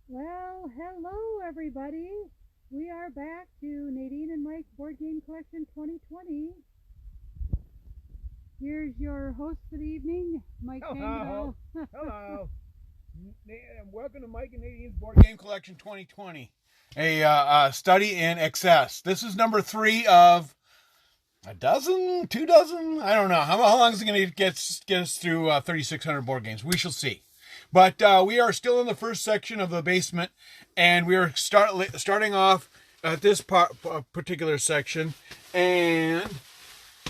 Well, hello everybody. We are back to Nadine and Mike Board Game Collection 2020. Here's your host for the evening, Mike Hello. Tango. Hello. Welcome to Mike and Nadine's Board Game Collection 2020. A study in excess. This is number 3 of a dozen, 2 dozen. I don't know. How long is it going to get us through 3,600 board games? We shall see. But we are still in the first section of the basement, and we are starting off at this particular section. And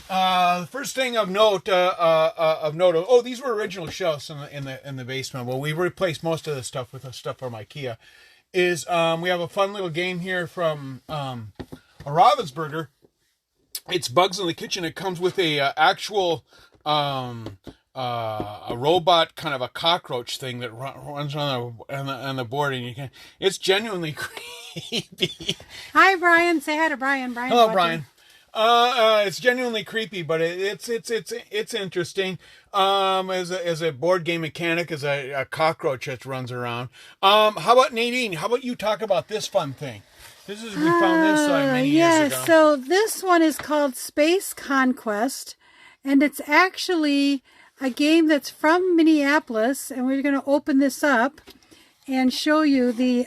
the first thing of note, oh, these were original shelves in the basement. Well, we replaced most of the stuff with stuff from IKEA. Is we have a fun little game here from a Ravensburger. It's Bugs in the Kitchen. It comes with a actual a robot, kind of a cockroach thing that runs on the board, and you can. It's genuinely creepy. Hi, Brian. Say hi to Brian. Hello, Brian. It's genuinely creepy, but it's interesting. As a board game mechanic, as a cockroach that runs around. How about Nadine? How about you talk about this fun thing? We found this many years ago. So this one is called Space Conquest, and it's actually a game that's from Minneapolis, and we're going to open this up and show you the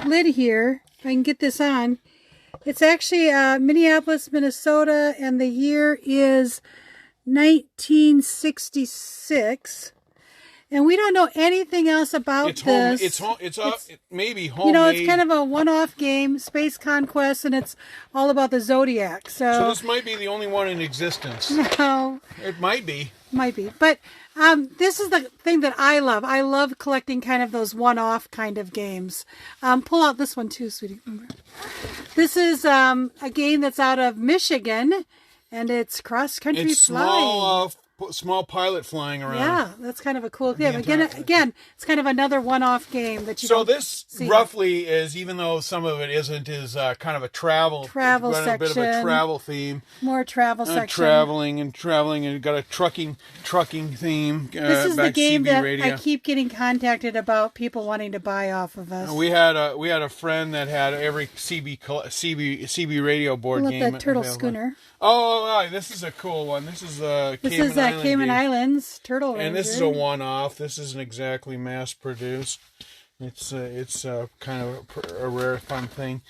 lid here. If I can get this on. It's actually Minneapolis, Minnesota, and the year is 1966. And we don't know anything else about this. It's maybe homemade. It's kind of a one-off game, Space Conquest, and it's all about the Zodiac. So this might be the only one in existence. No. It might be. Might be. But this is the thing that I love. I love collecting kind of those one-off kind of games. Pull out this one too, sweetie. This is a game that's out of Michigan, and it's cross-country flying. Small pilot flying around. Yeah, that's kind of a cool game. Again, it's kind of another one-off game that you. So this roughly is, even though some of it isn't, is kind of a travel section. A bit of a travel theme. More travel section. Traveling, and got a trucking theme. This is the game CB that radio. I keep getting contacted about people wanting to buy off of us. We had a friend that had every CB radio board game. The Turtle Schooner. Oh, this is a cool one. This is Cayman Islands Turtle Ranger. And this is a one-off. This isn't exactly mass-produced. It's kind of a rare, fun thing.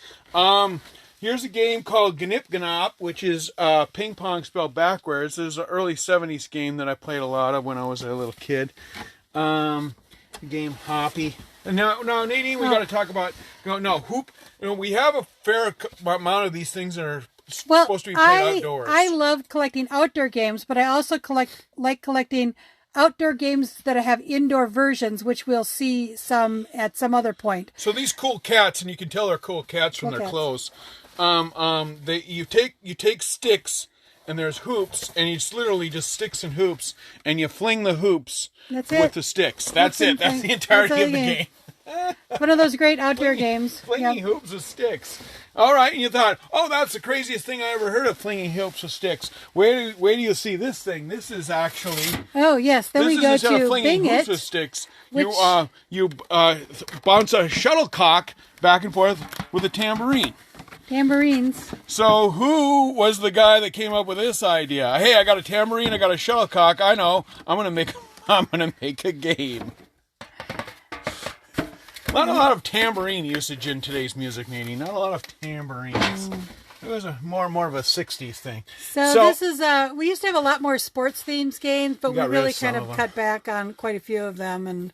Here's a game called Gnip Gnop, which is ping pong spelled backwards. This is an early 70s game that I played a lot of when I was a little kid. Game Hoppy. Now, Nadine, we got to talk about hoop. We have a fair amount of these things that are supposed to be played outdoors. I love collecting outdoor games, but I also like collecting outdoor games that have indoor versions, which we'll see some at some other point. So these cool cats, and you can tell they're cool cats from their clothes. You take sticks, and there's hoops, and it's literally just sticks and hoops, and you fling the hoops with the sticks. That's it. That's the entirety of the game. One of those great outdoor games. Flinging hoops with sticks. All right, and you thought, oh, that's the craziest thing I ever heard of, flinging hoops with sticks. Where do you see this thing? This is actually... Oh, yes. Then we go to flinging Bing hoops It. with sticks. You bounce a shuttlecock back and forth with a tambourine. Tambourines. So who was the guy that came up with this idea? Hey, I got a tambourine, I got a shuttlecock. I know. I'm gonna make a game. Not a lot of tambourine usage in today's music, Nadine. Not a lot of tambourines. It was more of a 60s thing. So this is we used to have a lot more sports themes games, but we really kind of cut back on quite a few of them. And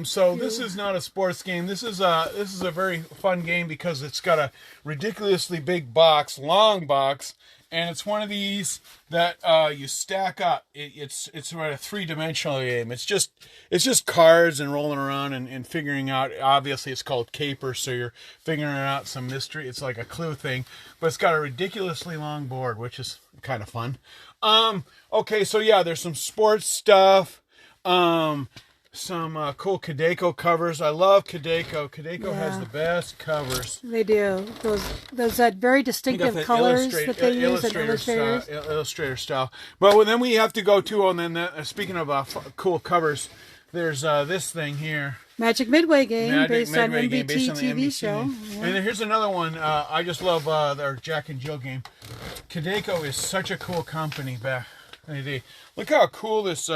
so this is not a sports game. This is a very fun game because it's got a ridiculously big box, long box, and it's one of these that you stack up. It's about a 3-dimensional game. It's just cards and rolling around and figuring out. Obviously, it's called Caper, so you're figuring out some mystery. It's like a clue thing, but it's got a ridiculously long board, which is kind of fun. Okay, so yeah, there's some sports stuff. Some cool Kadeco covers. I love Kadeco. Kadeco has the best covers. They do. Those very distinctive colors that they use in Illustrator style. But then we have to go to, and then speaking of cool covers, There's this thing here. Magic Midway game based on Midway NBT game based on the TV NBC show. game. Yeah. And then here's another one. I just love their Jack and Jill game. Codeco is such a cool company back in the day. Look how cool this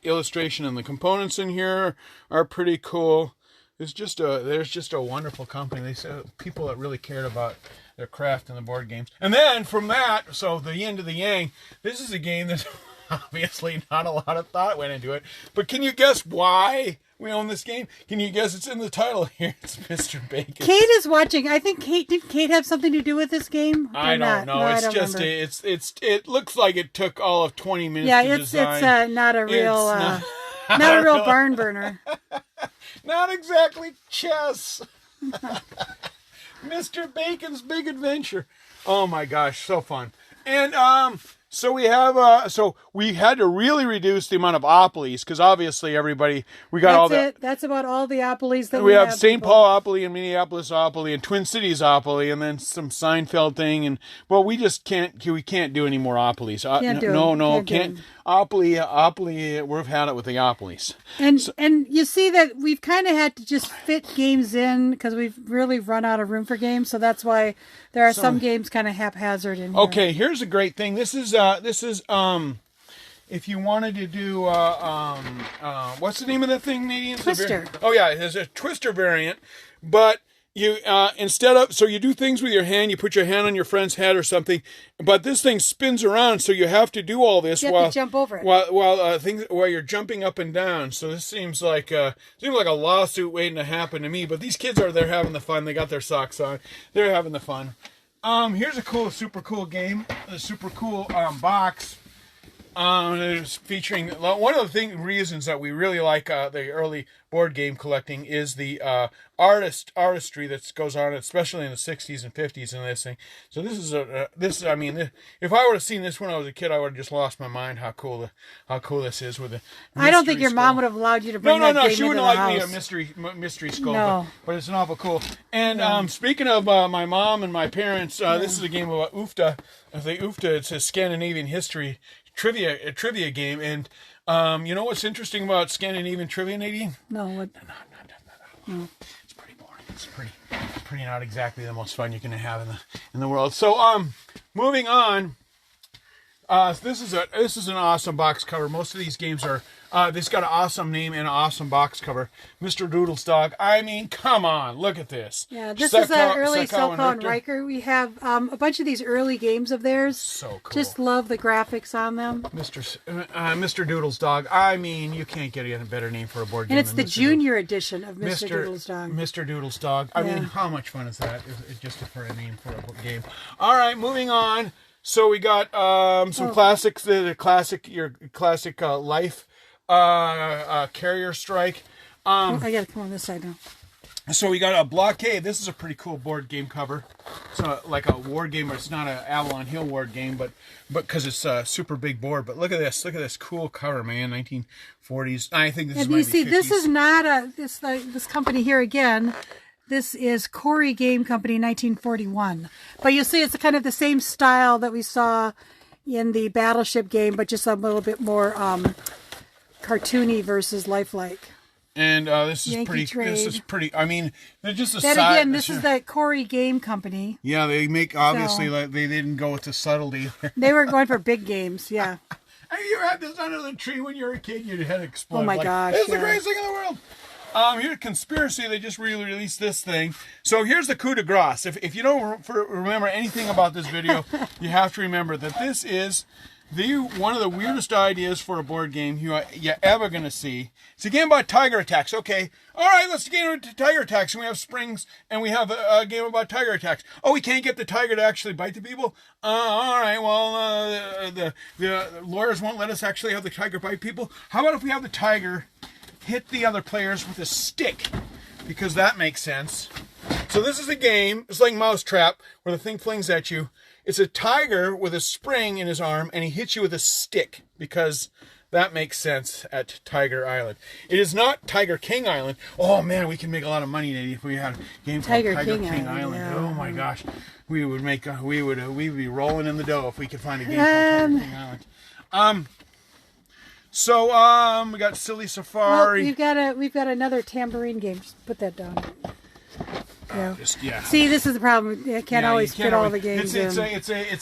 illustration and the components in here are pretty cool. There's just a wonderful company. They said people that really cared about their craft and the board games. And then from that, so the yin to the yang, this is a game that's obviously not a lot of thought went into it. But can you guess why we own this game? Can you guess? It's in the title here. It's Mr. Bacon. Kate is watching. I think did Kate have something to do with this game? I don't know. No, it's I don't just remember. it looks like it took all of 20 minutes Yeah, to it's design. not a real It's not a real barn burner. Not exactly chess. Mr. Bacon's Big Adventure. Oh my gosh, so fun. And so we have so we had to really reduce the amount of opolies because obviously everybody we got all that. That's about all the opolies that We have have. St. Paul opoly and Minneapolis opoly and Twin Cities opoly and then some Seinfeld thing and well we just can't do any more opolies. Can't do Can't opoly. We've had it with the opolies. And you see that we've kind of had to just fit games in because we've really run out of room for games. So that's why there are some games kind of haphazard in here. Okay, here's a great thing. This is if you wanted to do what's the name of that thing, Nadine? Twister. Oh yeah, it's a Twister variant, but you instead of so you do things with your hand. You put your hand on your friend's head or something, but this thing spins around, so you have to do all this You have to jump over it. while you're jumping up and down. So this seems like a lawsuit waiting to happen to me. But these kids are there having the fun. They got their socks on. They're having the fun. Here's a super cool game. A super cool box. It's featuring one of the reasons that we really like the early board game collecting is the artistry that goes on, especially in the 60s and 50s in this thing. So this is if I would have seen this when I was a kid, I would have just lost my mind how cool this is with the. I don't think your mom would have allowed you to bring that game she into wouldn't the like house. me a mystery skull. No. But it's an awful cool. And speaking of my mom and my parents, this is a game about UFTA. The UFTA, it's a Scandinavian history trivia game, and you know what's interesting about Scandinavian trivia, Nadine? No, what? No. It's pretty boring. It's pretty not exactly the most fun you can have in the world. So moving on. This is an awesome box cover. Most of these games are. This got an awesome name and an awesome box cover. Mr. Doodle's Dog. I mean, come on, look at this. Yeah, this is an early Selkow and Riker. We have a bunch of these early games of theirs. So cool. Just love the graphics on them. Mr. Doodle's Dog. I mean, you can't get a better name for a board game. And it's the junior edition of Mr. Doodle's Dog. Mr. Doodle's Dog. I mean, how much fun is that? It's just for a name for a game. All right, moving on. So we got some classics. Your classic Life. Carrier Strike. I gotta come on this side now. So we got a Blockade. This is a pretty cool board game cover. It's like a war game, but it's not an Avalon Hill war game, but because it's a super big board. But look at this. Look at this cool cover, man. 1940s. I think this is maybe 50s. This is not this company here again. This is Corey Game Company, 1941. But you see, it's kind of the same style that we saw in the Battleship game, but just a little bit more cartoony versus lifelike. And this is Yankee pretty. Trade. This is pretty. I mean, they're just a then side. Again, this is the Corey Game Company. Yeah, they make obviously like they didn't go with the subtlety. They were going for big games. Yeah. Have you had this under the tree when you were a kid? Your head exploded. Oh my gosh! It's the greatest thing in the world. Here's Conspiracy. They just released this thing. So here's the coup de grace. If you don't remember anything about this video, you have to remember that this is one of the weirdest ideas for a board game you're ever going to see. It's a game about tiger attacks. Okay, all right, let's get into tiger attacks. And we have springs, and we have a game about tiger attacks. Oh, we can't get the tiger to actually bite the people? All right, well, the lawyers won't let us actually have the tiger bite people. How about if we have the tiger hit the other players with a stick? Because that makes sense. So this is a game. It's like Mousetrap, where the thing flings at you. It's a tiger with a spring in his arm, and he hits you with a stick, because that makes sense at Tiger Island. It is not Tiger King Island. Oh man, we can make a lot of money, Nadine, if we had a game called Tiger King Island. Yeah. Oh my gosh, we'd be rolling in the dough if we could find a game called Tiger King Island. So we got Silly Well, Safari. we've got another tambourine game. Just put that down. Yeah. Yeah. See, this is the problem. You can't always fit all the games in. It's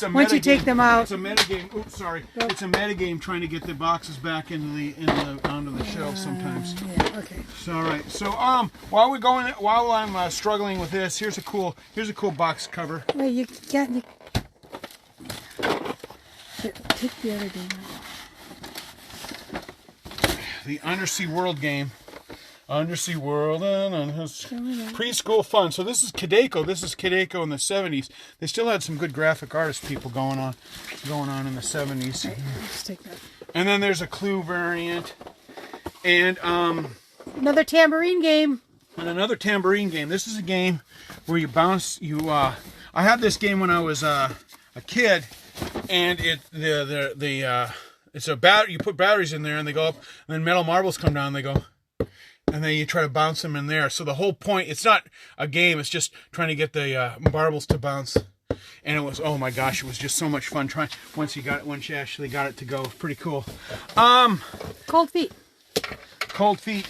a Once you take them out, it's a metagame. Oops, sorry. It's a metagame trying to get the boxes back onto the shelves sometimes. Yeah. Okay. So all right. So while I'm struggling with this, here's a cool box cover. Wait, you got you. Take the other game out. The Undersea World game. Undersea World and preschool fun. So this is Kideko. This is Kideko in the 70s. They still had some good graphic artist people going on in the 70s. Right, let's take that. And then there's a Clue variant, and Another tambourine game. another tambourine game. This is a game where you bounce. I had this game when I was a kid, and it's a bat. You put batteries in there, and they go up, and then metal marbles come down. And they go. And then you try to bounce them in there. So the whole point, it's not a game. It's just trying to get the marbles to bounce. And it was, oh my gosh, it was just so much fun trying. Once you actually got it to go, it was pretty cool. Cold feet. Cold feet.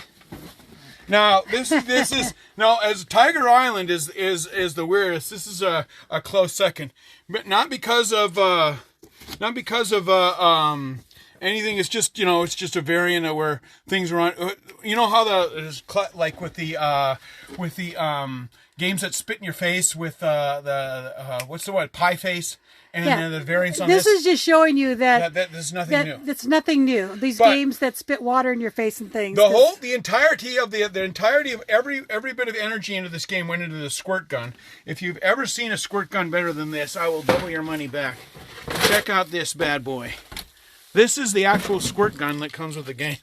Now this is no, as Tiger Island is the weirdest. This is a close second, but not because of anything. It's just, it's just a variant of where things are on. You know how like with the games that spit in your face with what's the word, pie face, and then the variants on this. This is just showing you that there's nothing new. It's nothing new. These games that spit water in your face and things. The entirety of every bit of energy into this game went into the squirt gun. If you've ever seen a squirt gun better than this, I will double your money back. Check out this bad boy. This is the actual squirt gun that comes with the game.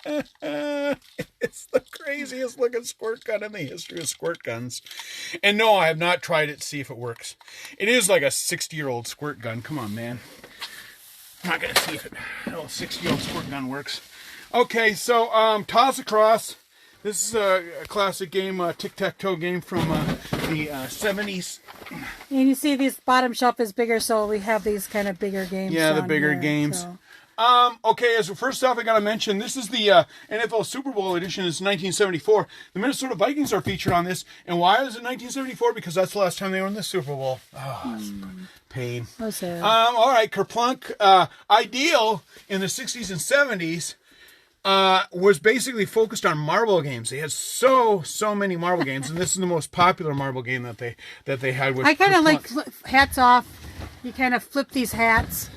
It's the craziest looking squirt gun in the history of squirt guns. And no, I have not tried it to see if it works. It is like a 60-year-old squirt gun. Come on, man. I'm not going to see if a 60-year-old squirt gun works. Okay, so Toss Across. This is a classic game, tic-tac-toe game from the 70s. And you see this bottom shelf is bigger, so we have these kind of bigger games. Yeah, the bigger games. So. Okay, so first off, I got to mention, this is the NFL Super Bowl edition. It's 1974. The Minnesota Vikings are featured on this. And why is it 1974? Because that's the last time they were in the Super Bowl. Oh, pain. Oh, sad. All right, Kerplunk. Ideal in the 60s and 70s. Was basically focused on marble games. They had so many marble games, and this is the most popular marble game that they had. With I kind of like hats off. You kind of flip these hats.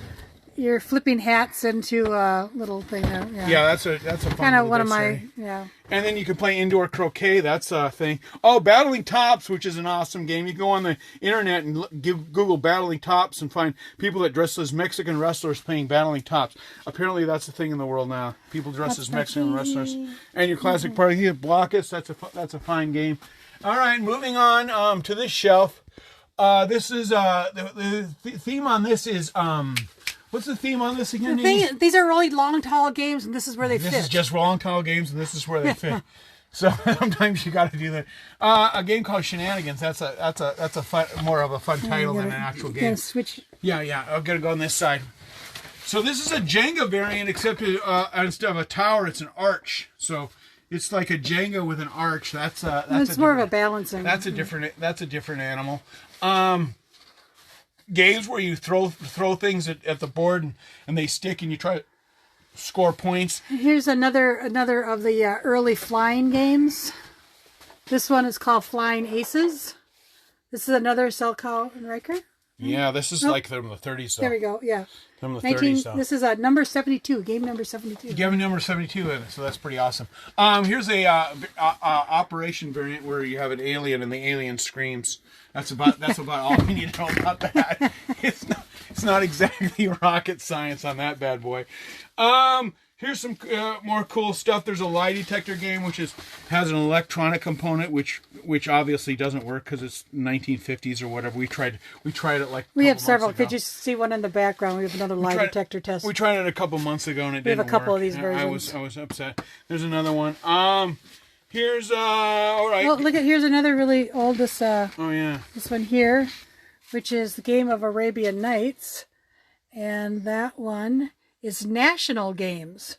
You're flipping hats into a little thing there. Yeah, that's a fun kind of one of my yeah. And then you can play indoor croquet. That's a thing. Oh, Battling Tops, which is an awesome game. You can go on the internet and Google Battling Tops and find people that dress as Mexican wrestlers playing Battling Tops. Apparently, that's a thing in the world now. People dress as Mexican wrestlers. And your classic party here, Blockus. That's a fine game. All right, moving on to this shelf. This is the theme on this is what's the theme on this again? These are really long, tall games, and this is where they fit. This is just long, tall games, and this is where they fit. So sometimes you got to do that. A game called Shenanigans. That's a fun, more of a fun title than an actual game. Switch. Yeah. I'm gonna go on this side. So this is a Jenga variant, except instead of a tower, it's an arch. So it's like a Jenga with an arch. It's more of a balancing. That's a different animal. Games where you throw things at the board and they stick and you try to score points. Here's another of the early flying games. This one is called Flying Aces. This is another Selkow and Riker. Yeah, this is like from the 30s. Though. There we go. Yeah. From the 30s. Though. This is number 72. Game number 72. Game number 72 in it, so that's pretty awesome. Here's a operation variant where you have an alien and the alien screams. That's about all we need to know about that. It's not exactly rocket science on that bad boy. Here's some more cool stuff. There's a lie detector game which has an electronic component which obviously doesn't work because it's 1950s or whatever. We tried it like we have several. Could you see one in the background? We have another lie detector test. We tried it a couple months ago and it didn't work. We have a couple of these versions. I was upset. There's another one. Here's all right. Well, here's another really old oh yeah. This one here, which is the game of Arabian Nights, and that one is national games.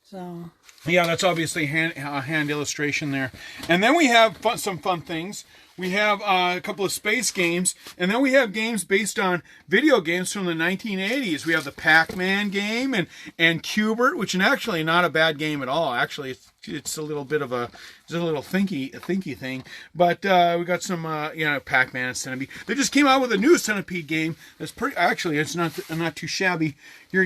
So yeah, that's obviously hand illustration there. And then we have some fun things. We have a couple of space games, and then we have games based on video games from the 1980s. We have the Pac-Man game and Cubert, which is actually not a bad game at all. Actually, it's a little bit of a thinky thing. But we got some Pac-Man and Centipede. They just came out with a new Centipede game that's pretty. Actually, it's not too shabby. Your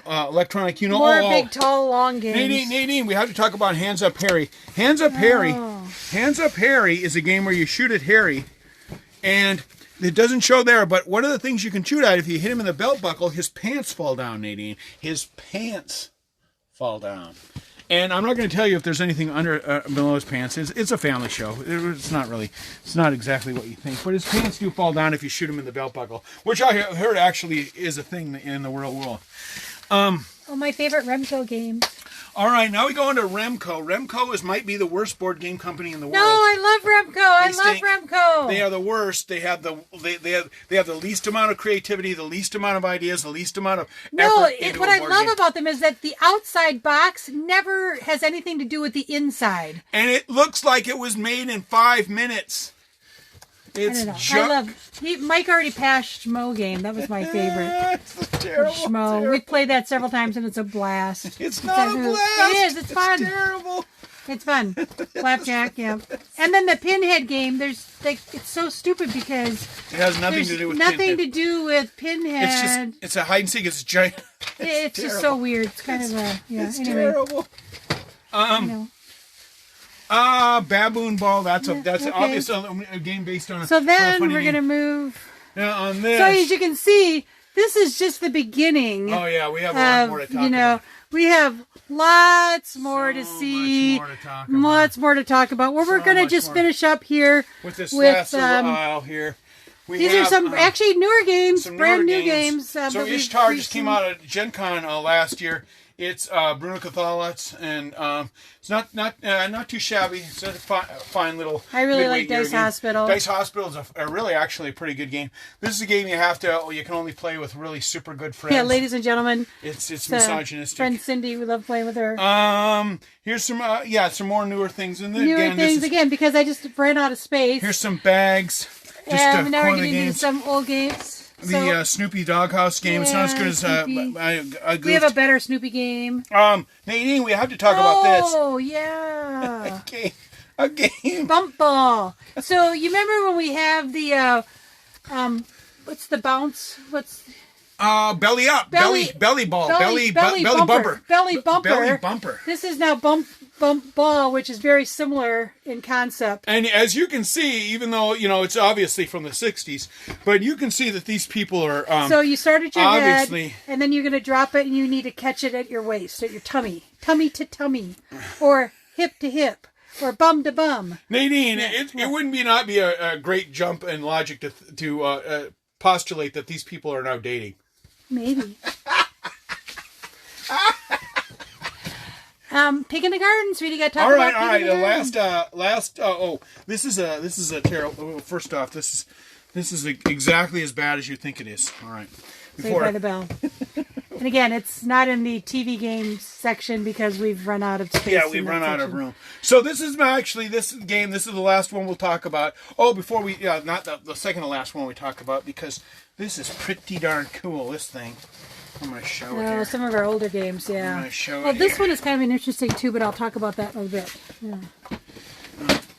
electronic more big, tall, long games. Nadine, we have to talk about Hands Up Harry. Hands Up Harry is a game where you shoot at Harry, and it doesn't show there, but one of the things you can shoot at, if you hit him in the belt buckle, his pants fall down, Nadine. His pants fall down. And I'm not going to tell you if there's anything under below his pants. It's a family show. It's not exactly what you think. But his pants do fall down if you shoot him in the belt buckle, which I heard actually is a thing in the real world. My favorite Remco game. All right, now we go into Remco. Remco might be the worst board game company in the world. No, I love Remco. They are the worst. They have the least amount of creativity, the least amount of ideas, the least amount of effort into what a I board love game. about them is that the outside box never has anything to do with the inside. And it looks like it was made in 5 minutes. It's junk. Mike already passed Schmo game. That was my favorite. It's terrible. Schmo. We played that several times and it's a blast. It's not a blast. It is. It's fun. Terrible. It's fun. Flapjack, yeah. And then the Pinhead game. It's so stupid because it has nothing to do with Pinhead. It's a hide and seek. It's a giant. It's just so weird. It's kind of a It's anyway. terrible. Baboon Ball. That's okay. obviously a game based on. So then we're gonna move. On this. So as you can see, this is just the beginning. Oh yeah, we have a lot more to talk about. We have lots more to see. Lots more to talk about. Well, we're gonna just finish up here with this last little aisle here. These are some actually newer games, brand new games. So Ishtar just came out of Gen Con last year. It's Bruno Cathalatz, and it's not too shabby. It's a fine little. I really like Dice Hospital. Dice Hospital is a really actually a pretty good game. This is a game you can only play with really super good friends. Yeah, ladies and gentlemen. It's misogynistic. Friend Cindy, we love playing with her. Here's some more newer things. And again because I just ran out of space. Here's some bags. And now we're going to do some old games. The Snoopy Doghouse game. It's not as good as we have a better Snoopy game. Nadine, we have to talk about this. Oh yeah. A game. Bump ball. So you remember when we have the what's the bounce? Belly up. Belly ball. Belly bumper. Belly bumper. Belly bumper. This is now bump ball, which is very similar in concept. And as you can see, even though it's obviously from the 60s, but you can see that these people are so you start at your head, and then you're going to drop it, and you need to catch it at your waist, at your tummy to tummy, or hip to hip, or bum to bum. Nadine, it wouldn't not be a great jump in logic to postulate that these people are now dating. Maybe. Pig in the Garden, sweetie. Got to talk about Pig in the Garden. This is a terrible. First off, this is exactly as bad as you think it is. All right. Saved by the Bell. And again, it's not in the TV games section because we've run out of space. Yeah, we've run out of room. So this is actually this game. This is the last one we'll talk about. Oh, before we not the second to last one we talk about because this is pretty darn cool. This thing. I'm going to show it here. Some of our older games, yeah. I'm going to show it Well, this one is kind of an interesting too, but I'll talk about that in a bit. Yeah.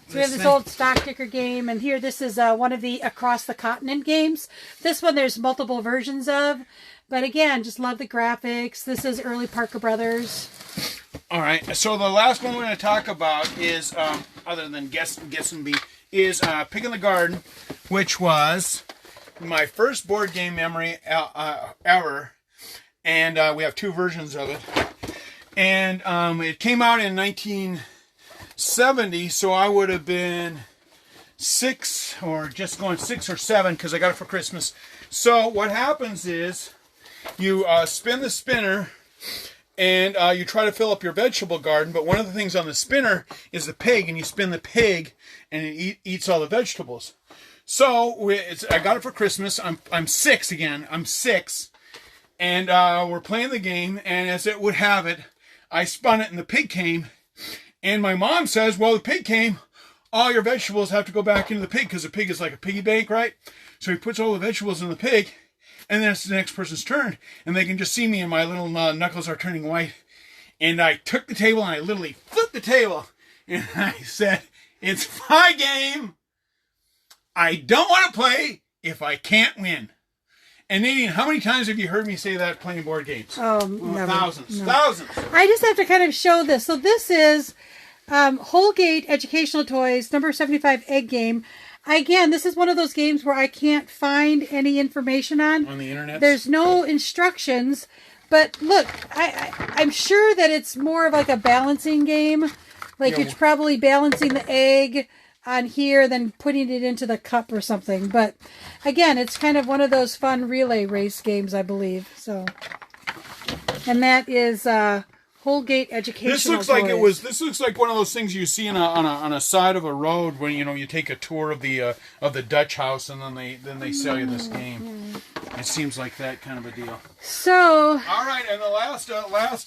So we have this old stock ticker game, and here this is one of the Across the Continent games. This one there's multiple versions of, but again, just love the graphics. This is early Parker Brothers. All right, so the last one we're going to talk about is, other than Guess and Be, is Pig in the Garden, which was my first board game memory ever. And we have two versions of it. And it came out in 1970, so I would have been 6 or just going 6 or 7 because I got it for Christmas. So what happens is you spin the spinner and you try to fill up your vegetable garden. But one of the things on the spinner is the pig, and you spin the pig and it eats all the vegetables. So I got it for Christmas. I'm 6 again. I'm 6. And we're playing the game, and as it would have it, I spun it, and the pig came. And my mom says, well, the pig came. All your vegetables have to go back into the pig, because the pig is like a piggy bank, right? So he puts all the vegetables in the pig, and then it's the next person's turn, and they can just see me, and my little knuckles are turning white. And I took the table, and I literally flipped the table, and I said, it's my game. I don't want to play if I can't win. And Nadine, how many times have you heard me say that playing board games? Oh, never. Thousands. No. Thousands. I just have to kind of show this. So this is Holgate Educational Toys, number 75 egg game. Again, this is one of those games where I can't find any information on. On the internet? There's no instructions. But look, I'm sure that it's more of like a balancing game. Like Yeah, it's probably balancing the egg on here, then putting it into the cup or something. But again, it's kind of one of those fun relay race games, I believe. So, and that is Holgate Educational This looks Toys. like it was. This looks like one of those things you see on a side of a road when you take a tour of the Dutch house, and then they sell you this game. It seems like that kind of a deal. So, all right, and the last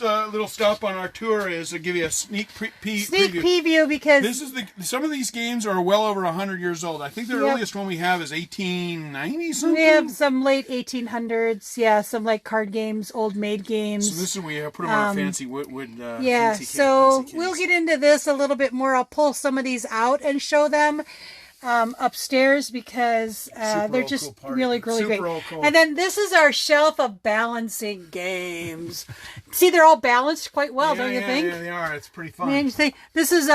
little stop on our tour is to give you a sneak preview. Because this is some of these games are well over 100 years old. I think the earliest one we have is 1890 something. We have some late 1800s, yeah, some like card games, old maid games. So this is we put them on a fancy wood. Yeah, fancy so case. we'll get into this a little bit more. I'll pull some of these out and show them upstairs because they're just really great. Cool. And then this is our shelf of balancing games. See, they're all balanced quite well, don't you think? Yeah, they are. It's pretty fun. Man, you think this is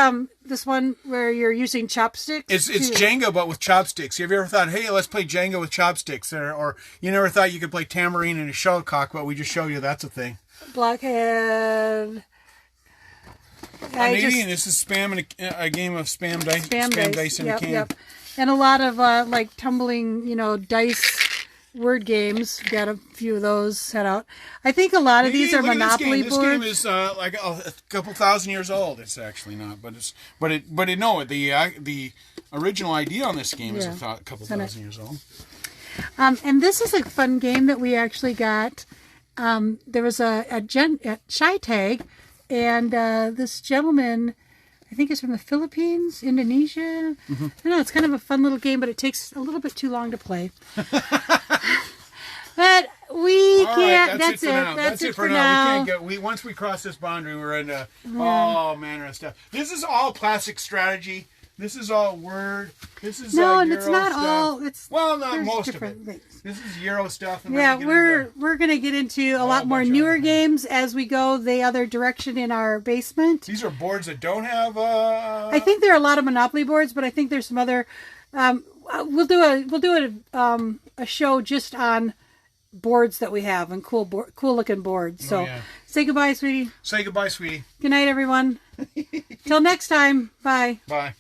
this one where you're using chopsticks? It's Jenga, but with chopsticks. Have you ever thought, hey, let's play Jenga with chopsticks? Or you never thought you could play tambourine and a shuttlecock, but we just showed you that's a thing. Blockhead. Nadine, this is a game of spam dice in a can. Yep. And a lot of like tumbling, dice word games. Got a few of those set out. I think a lot of these are Monopoly boards. This game is like a couple thousand years old. It's actually not, the original idea on this game is a couple thousand years old. And this is a fun game that we actually got. There was a Shy Tag, and this gentleman, I think is from the Philippines, Indonesia. I don't know, it's kind of a fun little game, but it takes a little bit too long to play. But we can't. That's it. That's it for now. We can't get. Once we cross this boundary, we're into all manner of stuff. This is all classic strategy. This is all Word. This is no, and Euro it's not stuff. all. It's not most of it. Things. This is Euro stuff. And yeah, we're going to get into a lot more newer games as we go the other direction in our basement. These are boards that don't have. I think there are a lot of Monopoly boards, but I think there's some other. We'll do a show just on boards that we have and cool looking boards. So say goodbye, sweetie. Say goodbye, sweetie. Good night, everyone. Till next time. Bye. Bye.